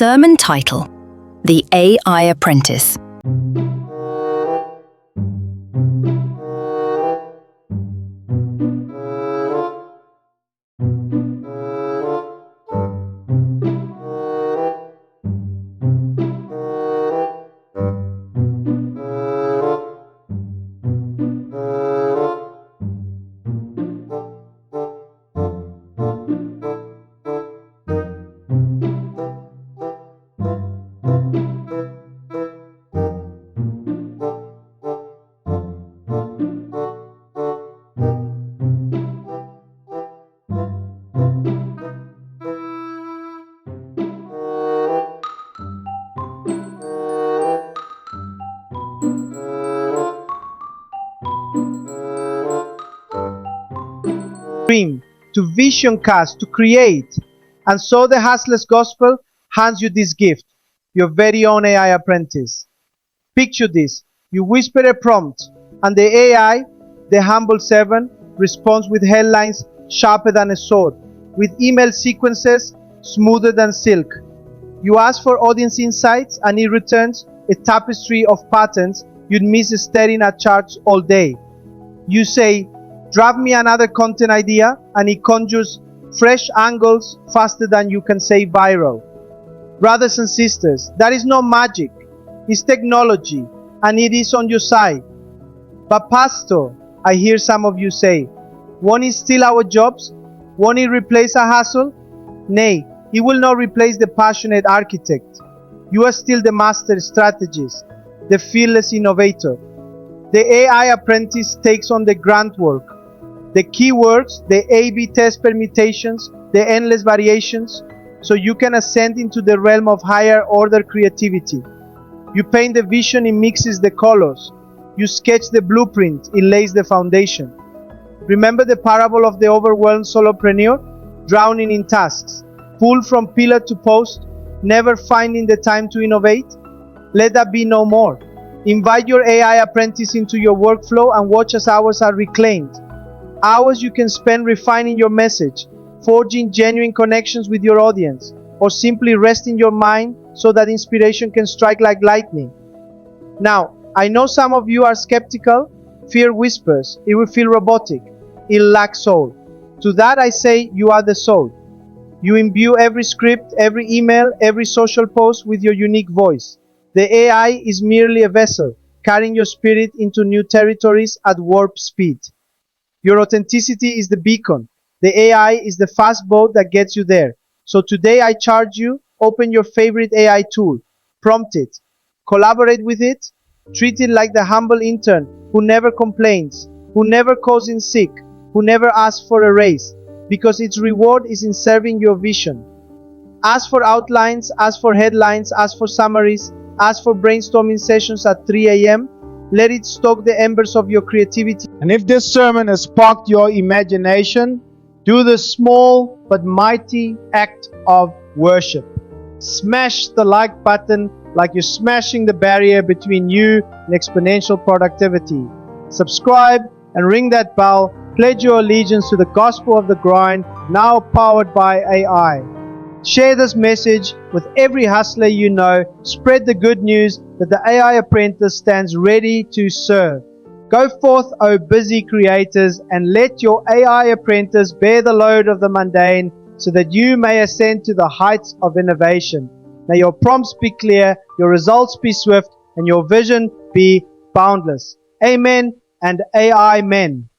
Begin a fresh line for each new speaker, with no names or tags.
Sermon title: The AI Apprentice.
Dream, to vision cast, to create. And so the Hustler's Gospel hands you this gift, your very own AI apprentice. Picture this: you whisper a prompt, and the AI, the humble servant, responds with headlines sharper than a sword, with email sequences smoother than silk. You ask for audience insights, and it returns a tapestry of patterns you'd miss staring at charts all day. You say, "Draft me another content idea," and it conjures fresh angles faster than you can say viral. Brothers and sisters, that is not magic. It's technology, and it is on your side. But Pastor, I hear some of you say, won't it steal our jobs? Won't it replace a hustle? Nay, it will not replace the passionate architect. You are still the master strategist, the fearless innovator. The AI apprentice takes on the grunt work, the keywords, the A/B test permutations, the endless variations, so you can ascend into the realm of higher order creativity. You paint the vision, it mixes the colors. You sketch the blueprint, it lays the foundation. Remember the parable of the overwhelmed solopreneur, drowning in tasks, pulled from pillar to post, never finding the time to innovate? Let that be no more. Invite your AI apprentice into your workflow and watch as hours are reclaimed. Hours you can spend refining your message, forging genuine connections with your audience, or simply resting your mind so that inspiration can strike like lightning. Now, I know some of you are skeptical. Fear whispers, it will feel robotic, it lacks soul. To that I say, you are the soul. You imbue every script, every email, every social post with your unique voice. The AI is merely a vessel, carrying your spirit into new territories at warp speed. Your authenticity is the beacon. The AI is the fast boat that gets you there. So today I charge you, open your favorite AI tool, prompt it, collaborate with it, treat it like the humble intern who never complains, who never calls in sick, who never asks for a raise, because its reward is in serving your vision. Ask for outlines, ask for headlines, ask for summaries, ask for brainstorming sessions at 3 a.m. Let it stoke the embers of your creativity. And if this sermon has sparked your imagination, do the small but mighty act of worship. Smash the like button like you're smashing the barrier between you and exponential productivity. Subscribe and ring that bell. Pledge your allegiance to the gospel of the grind, now powered by AI. Share this message with every hustler you know. Spread the good news that the AI apprentice stands ready to serve. Go forth, O busy creators, and let your AI apprentice bear the load of the mundane, so that you may ascend to the heights of innovation. May your prompts be clear, your results be swift, and your vision be boundless. Amen and amen.